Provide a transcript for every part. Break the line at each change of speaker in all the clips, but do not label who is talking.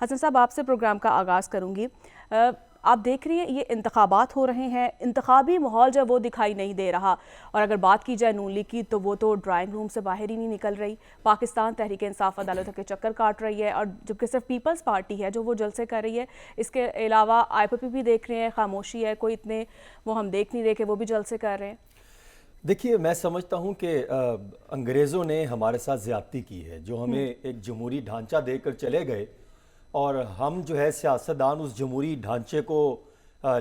حسن صاحب آپ سے پروگرام کا آغاز کروں گی. آپ دیکھ رہی ہیں یہ انتخابات ہو رہے ہیں, انتخابی ماحول جو وہ دکھائی نہیں دے رہا, اور اگر بات کی جائے نون لیگ کی تو وہ تو ڈرائنگ روم سے باہر ہی نہیں نکل رہی. پاکستان تحریک انصاف عدالتوں کے چکر کاٹ رہی ہے, اور جبکہ صرف پیپلز پارٹی ہے جو وہ جلسے کر رہی ہے. اس کے علاوہ آئی پی پی بھی دیکھ رہے ہیں, خاموشی ہے, کوئی اتنے وہ ہم دیکھ نہیں رہے کہ وہ بھی جلسے کر رہے ہیں.
دیکھیے میں سمجھتا ہوں کہ انگریزوں نے ہمارے ساتھ زیادتی کی ہے, جو ہمیں ایک جمہوری ڈھانچہ دے کر چلے گئے, اور ہم جو ہے سیاستدان اس جمہوری ڈھانچے کو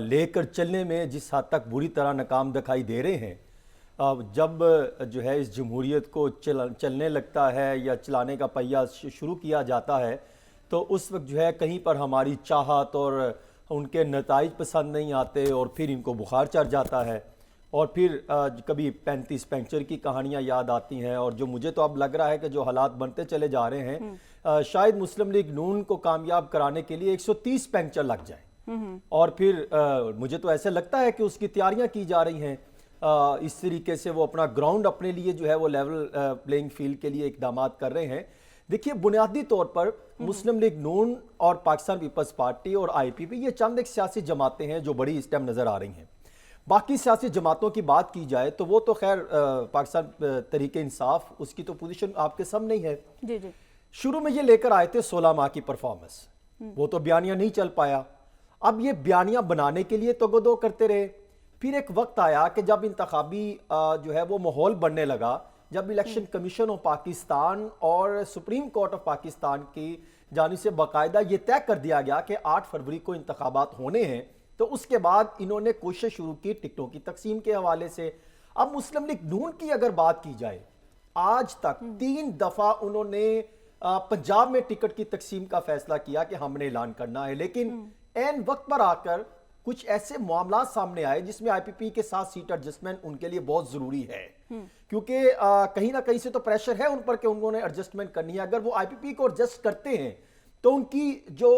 لے کر چلنے میں جس حد تک بری طرح ناکام دکھائی دے رہے ہیں. جب جو ہے اس جمہوریت کو چلنے لگتا ہے یا چلانے کا پہیہ شروع کیا جاتا ہے, تو اس وقت جو ہے کہیں پر ہماری چاہت اور ان کے نتائج پسند نہیں آتے, اور پھر ان کو بخار چڑھ جاتا ہے, اور پھر کبھی 35 پینچر کی کہانیاں یاد آتی ہیں. اور جو مجھے تو اب لگ رہا ہے کہ جو حالات بنتے چلے جا رہے ہیں, شاید مسلم لیگ نون کو کامیاب کرانے کے لیے 130 پینچر لگ جائیں, اور پھر مجھے تو ایسے لگتا ہے کہ اس کی تیاریاں کی جا رہی ہیں. اس طریقے سے وہ اپنا گراؤنڈ اپنے لیے جو ہے وہ لیول پلینگ فیلڈ کے لیے اقدامات کر رہے ہیں. دیکھیے بنیادی طور پر مسلم لیگ نون اور پاکستان پیپلز پارٹی اور آئی پی پی یہ چند ایک سیاسی جماعتیں ہیں جو بڑی اس ٹائم نظر آ رہی ہیں. باقی سیاسی جماعتوں کی بات کی جائے تو وہ تو خیر پاکستان تحریک انصاف, اس کی تو پوزیشن آپ کے سامنے ہی ہے.
جی جی
شروع میں یہ لے کر آئے تھے 16 ماہ کی پرفارمنس, وہ تو بیانیہ نہیں چل پایا. اب یہ بیانیہ بنانے کے لیے توگدو کرتے رہے. پھر ایک وقت آیا کہ جب انتخابی جو ہے وہ ماحول بننے لگا, جب الیکشن کمیشن آف پاکستان اور سپریم کورٹ آف پاکستان کی جانب سے باقاعدہ یہ طے کر دیا گیا کہ 8 فروری کو انتخابات ہونے ہیں, تو اس کے بعد انہوں نے کوشش شروع کی ٹکٹوں کی تقسیم کے حوالے سے. اب مسلم لیگ نون کی اگر بات کی جائے, آج تک 3 دفعہ انہوں نے پنجاب میں ٹکٹ کی تقسیم کا فیصلہ کیا کہ ہم نے اعلان کرنا ہے, لیکن این وقت پر آ کر کچھ ایسے معاملات سامنے آئے جس میں آئی پی پی کے ساتھ سیٹ ایڈجسٹمنٹ ان کے لیے بہت ضروری ہے, کیونکہ کہیں نہ کہیں سے تو پریشر ہے ان پر کہ انہوں نے ایڈجسٹمنٹ کرنی ہے. اگر وہ آئی پی پی کو ایڈجسٹ کرتے ہیں تو ان کی جو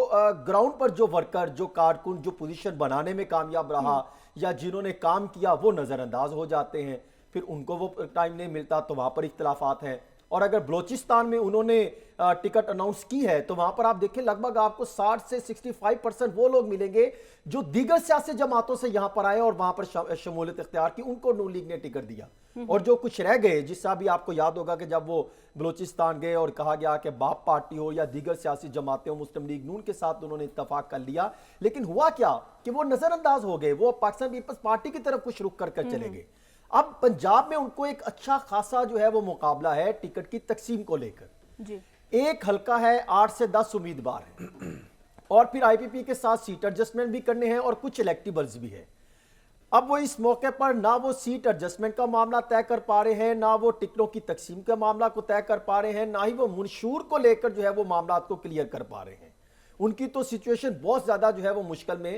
گراؤنڈ پر جو ورکر, جو کارکن, جو پوزیشن بنانے میں کامیاب رہا یا جنہوں نے کام کیا وہ نظر انداز ہو جاتے ہیں, پھر ان کو وہ ٹائم نہیں ملتا, تو وہاں پر اختلافات ہیں. اور اگر بلوچستان میں انہوں نے ٹکٹ اناؤنس کی ہے تو وہاں پر آپ دیکھیں لگ بھگ آپ کو 60 سے 65% وہ لوگ ملیں گے جو دیگر سیاسی جماعتوں سے یہاں پر آئے اور وہاں پر شمولیت اختیار کی, ان کو نون لیگ نے ٹکٹ دیا. اور جو کچھ رہ گئے, جس سے بھی آپ کو یاد ہوگا کہ جب وہ بلوچستان گئے اور کہا گیا کہ باپ پارٹی ہو یا دیگر سیاسی جماعتیں ہو, مسلم لیگ نون کے ساتھ انہوں نے اتفاق کر لیا, لیکن ہوا کیا کہ وہ نظر انداز ہو گئے, وہ پاکستان پیپلز پارٹی کی طرف کچھ رخ کر چلے گئے. اب پنجاب میں ان کو ایک اچھا خاصا جو ہے وہ مقابلہ ہے ٹکٹ کی تقسیم کو لے کر. ایک حلقہ ہے, 8 سے 10 امیدوار ہیں, اور پھر آئی پی پی کے ساتھ سیٹ ایڈجسٹمنٹ بھی کرنے ہیں اور کچھ الیکٹیبلز بھی ہیں. اب وہ اس موقع پر نہ وہ سیٹ ایڈجسٹمنٹ کا معاملہ طے کر پا رہے ہیں, نہ وہ ٹکٹوں کی تقسیم کا معاملہ کو طے کر پا رہے ہیں, نہ ہی وہ منشور کو لے کر جو ہے وہ معاملات کو کلیئر کر پا رہے ہیں. ان کی تو سچویشن بہت زیادہ جو ہے وہ مشکل میں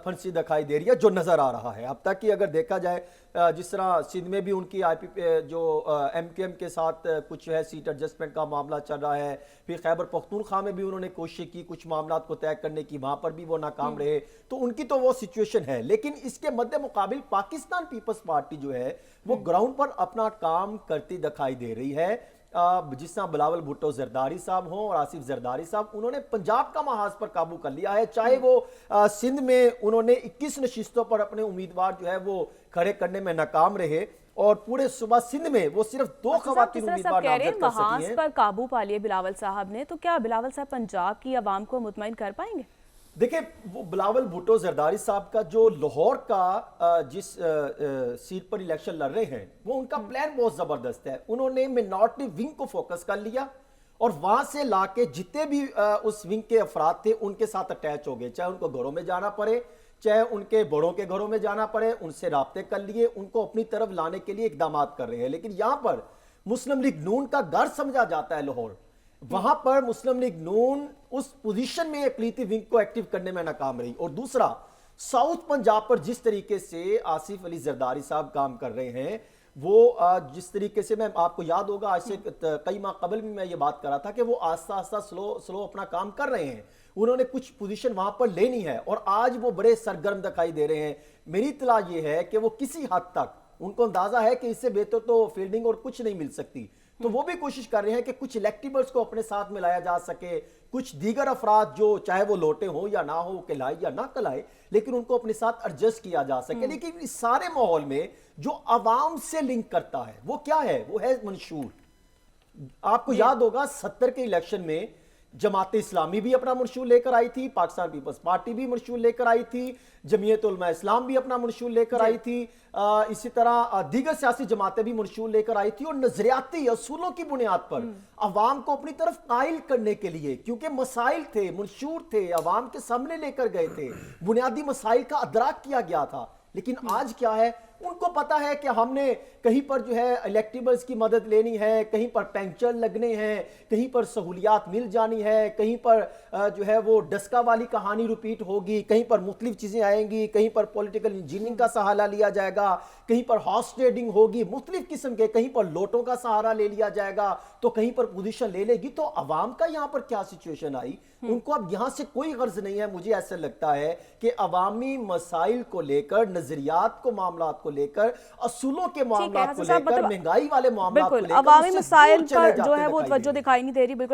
پھنسی دکھائی دے رہی ہے, جو نظر آ رہا ہے. اب تک کہ اگر دیکھا جائے جس طرح سندھ میں بھی ان کی آئی پی جو ایم کیو ایم کے ساتھ کچھ ہے سیٹ ایڈجسٹمنٹ کا معاملہ چل رہا ہے, پھر خیبر پختونخوا میں بھی انہوں نے کوشش کی کچھ معاملات کو طے کرنے کی, وہاں پر بھی وہ ناکام رہے, تو ان کی تو وہ سچویشن ہے. لیکن اس کے مد مقابل پاکستان پیپلز پارٹی جو ہے وہ گراؤنڈ پر اپنا کام کرتی دکھائی دے رہی ہے. جس طرح بلاول بھٹو زرداری صاحب ہوں اور آصف زرداری صاحب, انہوں نے پنجاب کا محاذ پر قابو کر لیا ہے, چاہے وہ سندھ میں انہوں نے 21 نشستوں پر اپنے امیدوار جو ہے وہ کھڑے کرنے میں ناکام رہے, اور پورے صوبہ سندھ میں وہ صرف 2 خواتین امیدوار نامزد کر سکی ہیں.
محاذ پر قابو پا لیے بلاول صاحب نے, تو کیا بلاول صاحب پنجاب کی عوام کو مطمئن کر پائیں گے؟
دیکھیں وہ بلاول بھٹو زرداری صاحب کا جو لاہور کا جس سیٹ پر الیکشن لڑ رہے ہیں, وہ ان کا پلان بہت زبردست ہے. انہوں نے منارٹی ونگ کو فوکس کر لیا اور وہاں سے لا کے جتنے بھی اس ونگ کے افراد تھے ان کے ساتھ اٹیچ ہو گئے, چاہے ان کو گھروں میں جانا پڑے, چاہے ان کے بڑوں کے گھروں میں جانا پڑے, ان سے رابطے کر لیے, ان کو اپنی طرف لانے کے لیے اقدامات کر رہے ہیں. لیکن یہاں پر مسلم لیگ نون کا گھر سمجھا جاتا ہے لاہور, وہاں پر مسلم لیگ نون اس پوزیشن میں اقلیتی ونگ کو ایکٹیو کرنے میں ناکام رہی. اور دوسرا ساؤتھ پنجاب پر جس طریقے سے آصف علی زرداری صاحب کام کر رہے ہیں, وہ جس طریقے سے میں آپ کو یاد ہوگا آج سے کئی ماہ قبل بھی میں یہ بات کر رہا تھا کہ وہ آہستہ آہستہ سلو اپنا کام کر رہے ہیں, انہوں نے کچھ پوزیشن وہاں پر لینی ہے, اور آج وہ بڑے سرگرم دکھائی دے رہے ہیں. میری اطلاع یہ ہے کہ وہ کسی حد تک ان کو اندازہ ہے کہ اس سے بہتر تو فیلڈنگ اور کچھ نہیں مل سکتی, تو وہ بھی کوشش کر رہے ہیں کہ کچھ الیکٹیبلز کو اپنے ساتھ ملایا جا سکے، کچھ دیگر افراد جو چاہے وہ لوٹے ہوں یا نہ ہو، کلائے یا نہ کلائے، لیکن ان کو اپنے ساتھ ایڈجسٹ کیا جا سکے۔ لیکن اس سارے ماحول میں جو عوام سے لنک کرتا ہے وہ کیا ہے؟ وہ ہے منشور۔ آپ کو یاد ہوگا 70 کے الیکشن میں جماعت اسلامی بھی اپنا منشور لے کر آئی تھی، پاکستان پیپلز پارٹی بھی منشور لے کر آئی تھی، جمعیت علماء اسلام بھی اپنا منشور لے کر آئی تھی، اسی طرح دیگر سیاسی جماعتیں بھی منشور لے کر آئی تھی، اور نظریاتی اصولوں کی بنیاد پر عوام کو اپنی طرف قائل کرنے کے لیے، کیونکہ مسائل تھے، منشور تھے، عوام کے سامنے لے کر گئے تھے، بنیادی مسائل کا ادراک کیا گیا تھا۔ لیکن آج کیا ہے؟ ان کو پتا ہے کہ ہم نے کہیں پر جو ہے الیکٹیبلز کی مدد لینی ہے، کہیں پر پینچر لگنے ہیں، کہیں پر سہولیات مل جانی ہے، کہیں پر جو ہے وہ ڈسکا والی کہانی ریپیٹ ہوگی، کہیں پر مختلف چیزیں آئیں گی، کہیں پر پولیٹیکل انجینئرنگ کا سہارا لیا جائے گا، کہیں پر ہارس ٹریڈنگ ہوگی، مختلف قسم کے، کہیں پر لوٹوں کا سہارا لے لیا جائے گا، تو کہیں پر پوزیشن لے لے گی۔ تو عوام کا یہاں پر کیا سچویشن آئی؟ ان کو اب یہاں سے کوئی غرض نہیں ہے۔ مجھے ایسا لگتا ہے کہ عوامی مسائل کو لے کر، نظریات کو، معاملات کو لے کر، اصولوں کے معاملات کو لے کر، مہنگائی والے معاملات کو لے کر،
عوامی مسائل پر جو ہے وہ توجہ دکھائی نہیں دے رہی۔ بالکل